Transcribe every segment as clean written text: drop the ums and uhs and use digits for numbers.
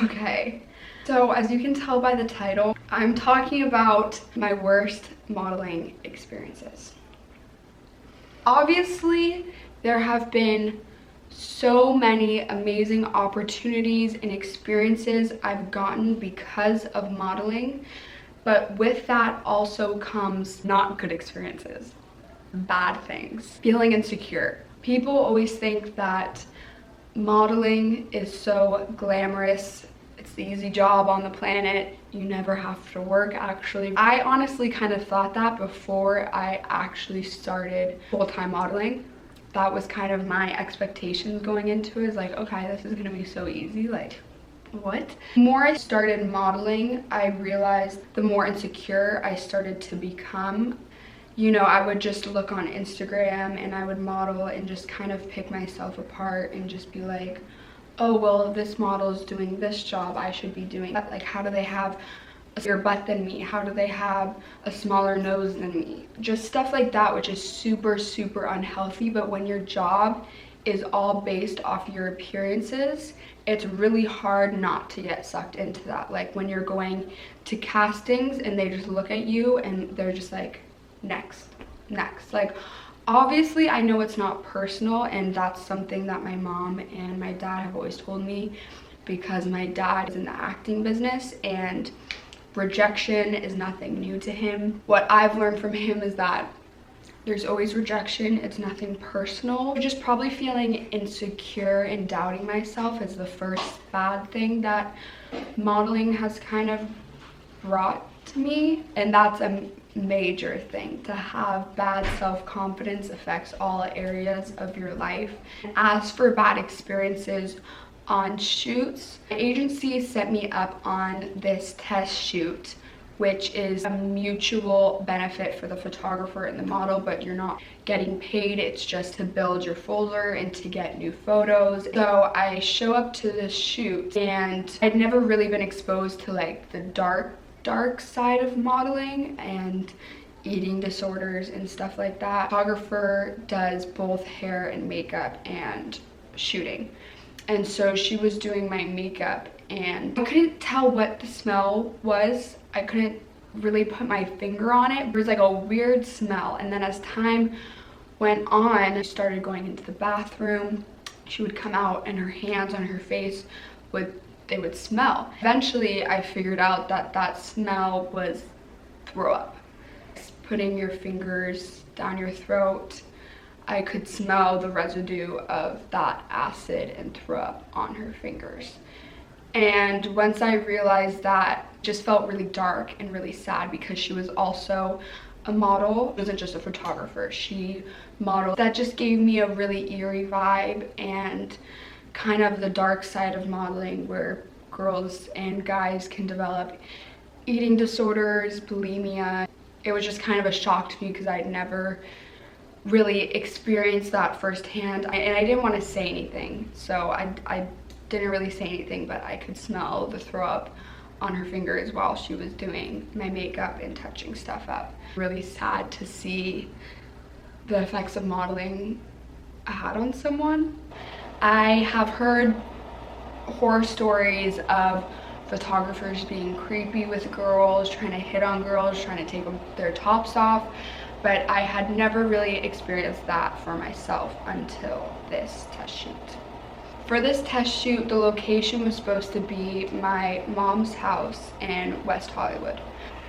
Okay, so as you can tell by the title, I'm talking about my worst modeling experiences. Obviously, there have been so many amazing opportunities and experiences I've gotten because of modeling, but with that also comes not good experiences, bad things, feeling insecure. People always think that modeling is so glamorous, it's the easy job on the planet, you never have to work. Actually, I honestly kind of thought that before I actually started full-time modeling. That was kind of my expectations going into it, is like, okay, this is gonna be so easy, like what? The more I started modeling, I realized the more insecure I started to become. You know, I would just look on Instagram and I would model and just kind of pick myself apart and just be like, oh, well, this model is doing this job, I should be doing that. Like, how do they have a bigger butt than me? How do they have a smaller nose than me? Just stuff like that, which is super, super unhealthy. But when your job is all based off your appearances, it's really hard not to get sucked into that. Like when you're going to castings and they just look at you and they're just like, next. Like, obviously I know it's not personal, and that's something that my mom and my dad have always told me, because my dad is in the acting business and rejection is nothing new to him. What I've learned from him is that there's always rejection, it's nothing personal. Just probably feeling insecure and doubting myself is the first bad thing that modeling has kind of brought to me, and that's a major thing. To have bad self-confidence affects all areas of your life. As for bad experiences on shoots, my agency set me up on this test shoot, which is a mutual benefit for the photographer and the model, but you're not getting paid. It's just to build your folder and to get new photos. So I show up to this shoot, and I'd never really been exposed to like the dark side of modeling and eating disorders and stuff like that. The photographer does both hair and makeup and shooting. And so she was doing my makeup, and I couldn't tell what the smell was. I couldn't really put my finger on it. There was like a weird smell. And then as time went on, I started going into the bathroom. She would come out and her hands on her face would smell. Eventually I figured out that that smell was throw up. Putting your fingers down your throat, I could smell the residue of that acid and throw up on her fingers. And once I realized that, it just felt really dark and really sad, because she was also a model. She wasn't just a photographer, she modeled. That just gave me a really eerie vibe, and kind of the dark side of modeling, where girls and guys can develop eating disorders, bulimia. It was just kind of a shock to me, because I'd never really experienced that firsthand, and I didn't want to say anything, so I didn't really say anything, but I could smell the throw up on her fingers while she was doing my makeup and touching stuff up. Really sad to see the effects of modeling had on someone. I have heard horror stories of photographers being creepy with girls, trying to hit on girls, trying to take their tops off, but I had never really experienced that for myself until this test shoot. For this test shoot, the location was supposed to be my mom's house in West Hollywood.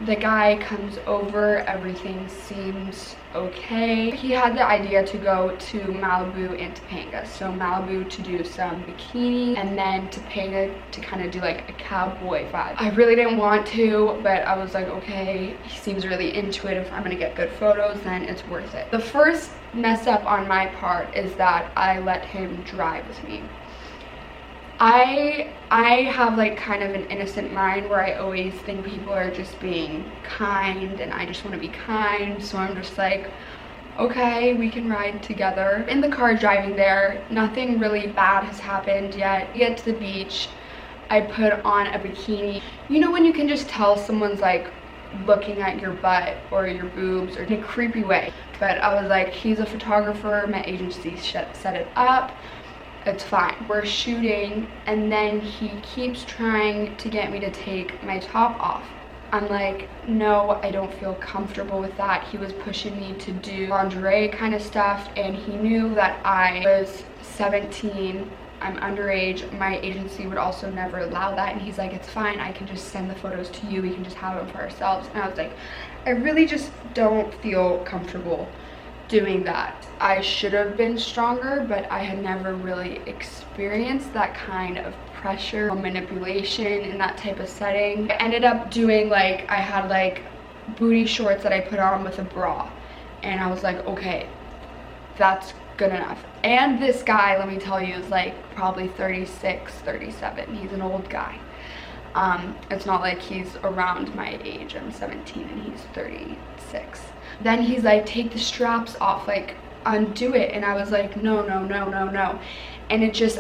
The guy comes over, everything seems okay. He had the idea to go to Malibu and Topanga. So Malibu to do some bikini, and then Topanga to kind of do like a cowboy vibe. I really didn't want to, but I was like, okay, he seems really into it. If I'm gonna get good photos, then it's worth it. The first mess up on my part is that I let him drive with me. I have like kind of an innocent mind, where I always think people are just being kind, and I just want to be kind, so I'm just like, okay, we can ride together. In the car driving there, nothing really bad has happened yet. We get to the beach, I put on a bikini. You know when you can just tell someone's like looking at your butt or your boobs, or in a creepy way. But I was like, he's a photographer, my agency set it up. it's fine. We're shooting, and then he keeps trying to get me to take my top off. I'm like, no, I don't feel comfortable with that. He was pushing me to do lingerie kind of stuff, and he knew that I was 17. I'm underage. My agency would also never allow that, and he's like, it's fine, I can just send the photos to you, we can just have them for ourselves. And I was like, I really just don't feel comfortable doing that. I should have been stronger, but I had never really experienced that kind of pressure or manipulation in that type of setting. I ended up doing, like, I had like booty shorts that I put on with a bra, and I was like, okay, that's good enough. And this guy, let me tell you, is like probably 36, 37. He's an old guy. It's not like he's around my age. I'm 17 and he's 36. Then he's like, take the straps off, like undo it. And I was like, no, no, no, no, no. And it just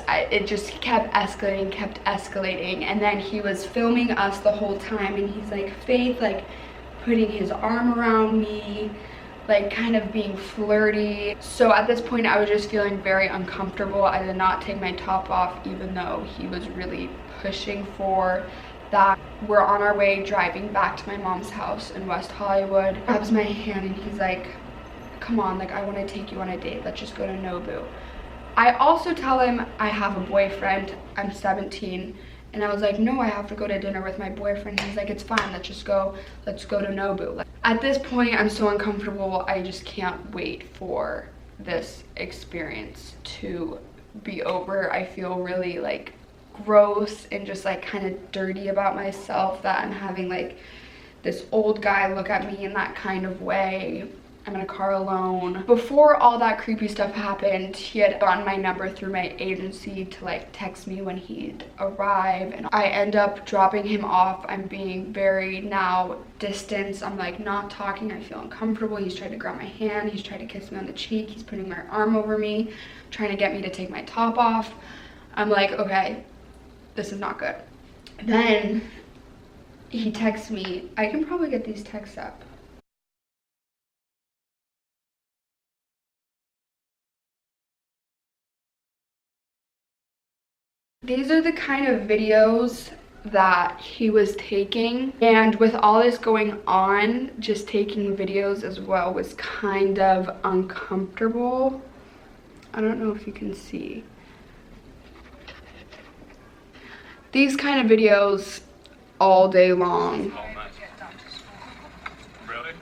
kept escalating. And then he was filming us the whole time, and he's like, Faith, like putting his arm around me, like kind of being flirty. So at this point I was just feeling very uncomfortable. I did not take my top off, even though he was really pushing for that. We're on our way driving back to my mom's house in West Hollywood. He grabs my hand and he's like, come on, like I want to take you on a date, let's just go to Nobu. I also tell him I have a boyfriend, I'm 17, and I was like, no, I have to go to dinner with my boyfriend. He's like, it's fine, let's go to Nobu. Like, at this point, I'm so uncomfortable, I just can't wait for this experience to be over. I feel really like gross and just like kind of dirty about myself that I'm having like this old guy look at me in that kind of way. I'm in a car alone. Before all that creepy stuff happened, he had gotten my number through my agency to like text me when he'd arrive, and I end up dropping him off. I'm being very now distant. I'm like not talking, I feel uncomfortable. He's trying to grab my hand, he's trying to kiss me on the cheek, he's putting my arm over me, trying to get me to take my top off. I'm like, okay, this is not good. Then he texts me. I can probably get these texts up. These are the kind of videos that he was taking, and with all this going on, just taking videos as well was kind of uncomfortable. I don't know if you can see. These kind of videos all day long. Really?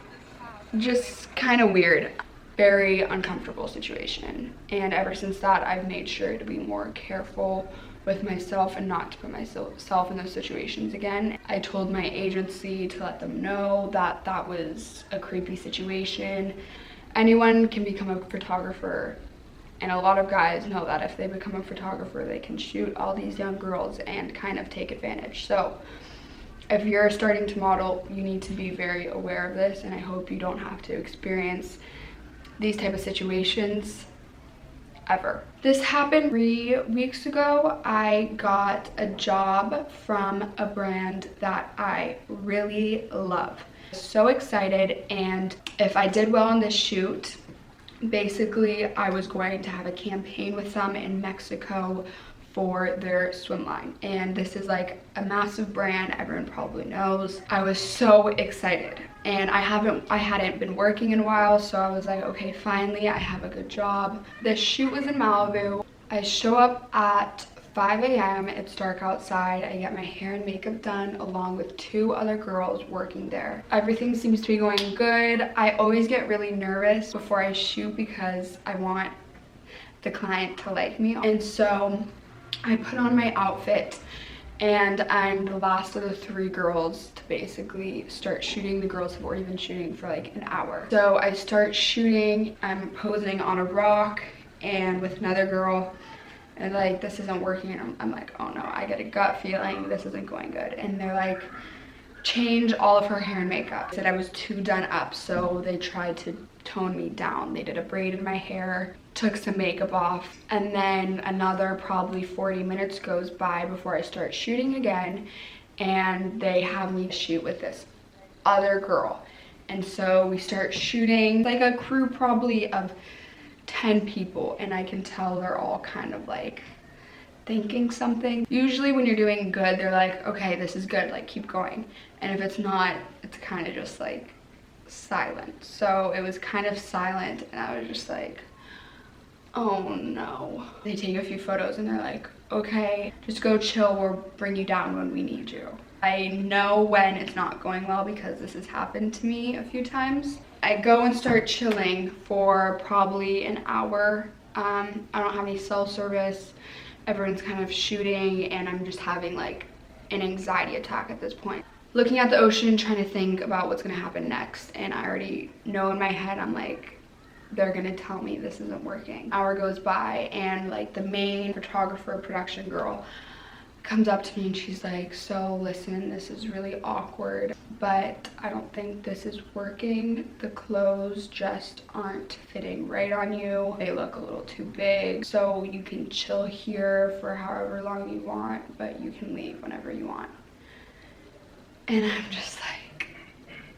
Just kind of weird. Very uncomfortable situation. And ever since that, I've made sure to be more careful with myself and not to put myself in those situations again. I told my agency to let them know that that was a creepy situation. Anyone can become a photographer, and a lot of guys know that if they become a photographer, they can shoot all these young girls and kind of take advantage. So if you're starting to model, you need to be very aware of this, and I hope you don't have to experience these type of situations ever. This happened 3 weeks ago. I got a job from a brand that I really love. So excited, and if I did well on this shoot, basically I was going to have a campaign with them in Mexico for their swim line, and this is like a massive brand everyone probably knows. I was so excited, and I hadn't been working in a while, so I was like, okay, finally I have a good job. The shoot was in Malibu. I show up at 5 a.m. It's dark outside. I get my hair and makeup done along with 2 other girls working there. Everything seems to be going good. I always get really nervous before I shoot because I want the client to like me, and so I put on my outfit, and I'm the last of the 3 girls to basically start shooting. The girls have already been shooting for like an hour. So I start shooting, I'm posing on a rock and with another girl, and like this isn't working, and I'm like, oh no, I get a gut feeling this isn't going good. And they're like, change all of her hair and makeup. I said I was too done up, so they tried to tone me down. They did a braid in my hair, took some makeup off, and then another probably 40 minutes goes by before I start shooting again, and they have me shoot with this other girl. And so we start shooting, like a crew probably of 10 people, and I can tell they're all kind of like thinking something. Usually when you're doing good, they're like, okay, this is good, like keep going. And if it's not, it's kind of just like silent. So it was kind of silent, and I was just like, oh no. They take a few photos and they're like, okay, just go chill, we'll bring you down when we need you. I know when it's not going well because this has happened to me a few times. I go and start chilling for probably an hour. I don't have any cell service. Everyone's kind of shooting, and I'm just having like an anxiety attack at this point. Looking at the ocean, trying to think about what's gonna happen next, and I already know in my head, I'm like, they're gonna tell me this isn't working. Hour goes by, and like the main photographer, production girl, comes up to me and she's like, so listen, this is really awkward, but I don't think this is working. The clothes just aren't fitting right on you. They look a little too big. So you can chill here for however long you want, but you can leave whenever you want. And I'm just like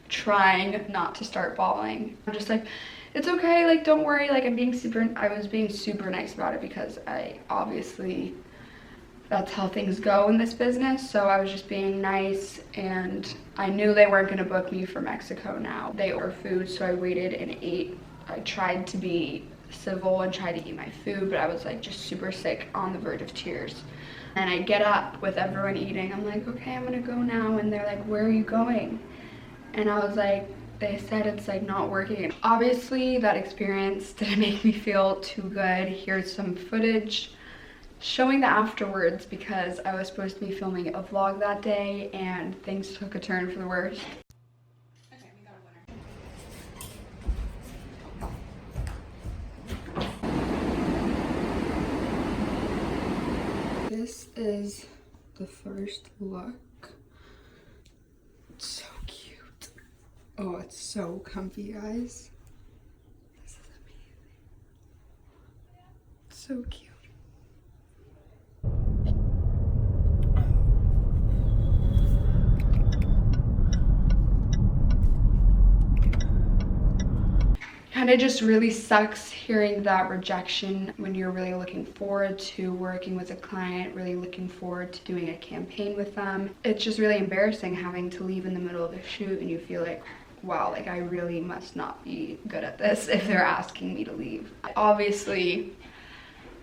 trying not to start bawling. I'm just like, it's okay, like don't worry, like I was being super nice about it because I obviously, that's how things go in this business. So I was just being nice, and I knew they weren't gonna book me for Mexico now. They ordered food, so I waited and ate. I tried to be civil and tried to eat my food, but I was like just super sick, on the verge of tears. And I get up with everyone eating. I'm like, okay, I'm gonna go now. And they're like, where are you going? And I was like, they said it's like not working. Obviously that experience didn't make me feel too good. Here's some footage showing the afterwards, because I was supposed to be filming a vlog that day and things took a turn for the worst. Okay, we got a winner. This is the first look. It's so cute. Oh, it's so comfy, guys. This is amazing. It's so cute. Kind of just really sucks hearing that rejection when you're really looking forward to working with a client, really looking forward to doing a campaign with them. It's just really embarrassing having to leave in the middle of a shoot and you feel like, wow, like I really must not be good at this if they're asking me to leave. Obviously,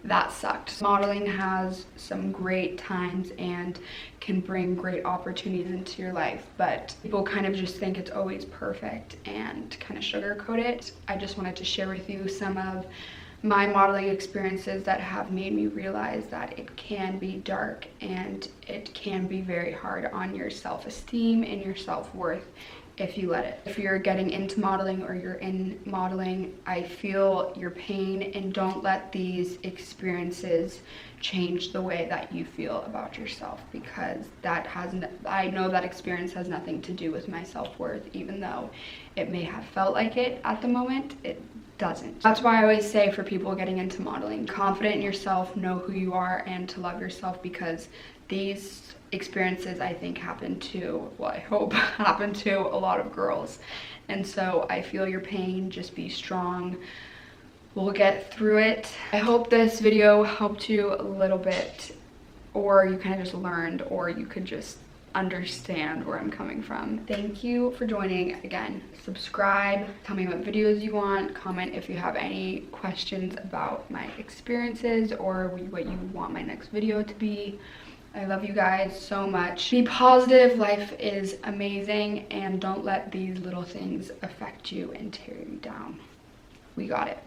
that sucked. Modeling has some great times and can bring great opportunities into your life, but people kind of just think it's always perfect and kind of sugarcoat it. I just wanted to share with you some of my modeling experiences that have made me realize that it can be dark and it can be very hard on your self-esteem and your self-worth if you let it. If you're getting into modeling or you're in modeling, I feel your pain, and don't let these experiences change the way that you feel about yourself, because I know that experience has nothing to do with my self-worth, even though it may have felt like it at the moment. It doesn't. That's why I always say for people getting into modeling, confident in yourself, know who you are, and to love yourself, because these experiences I think happen to, well, I hope happen to a lot of girls. And so I feel your pain, just be strong. We'll get through it. I hope this video helped you a little bit, or you kind of just learned, or you could just understand where I'm coming from. Thank you for joining. Again, subscribe, tell me what videos you want, comment if you have any questions about my experiences or what you want my next video to be. I love you guys so much. Be positive, life is amazing, and don't let these little things affect you and tear you down. We got it.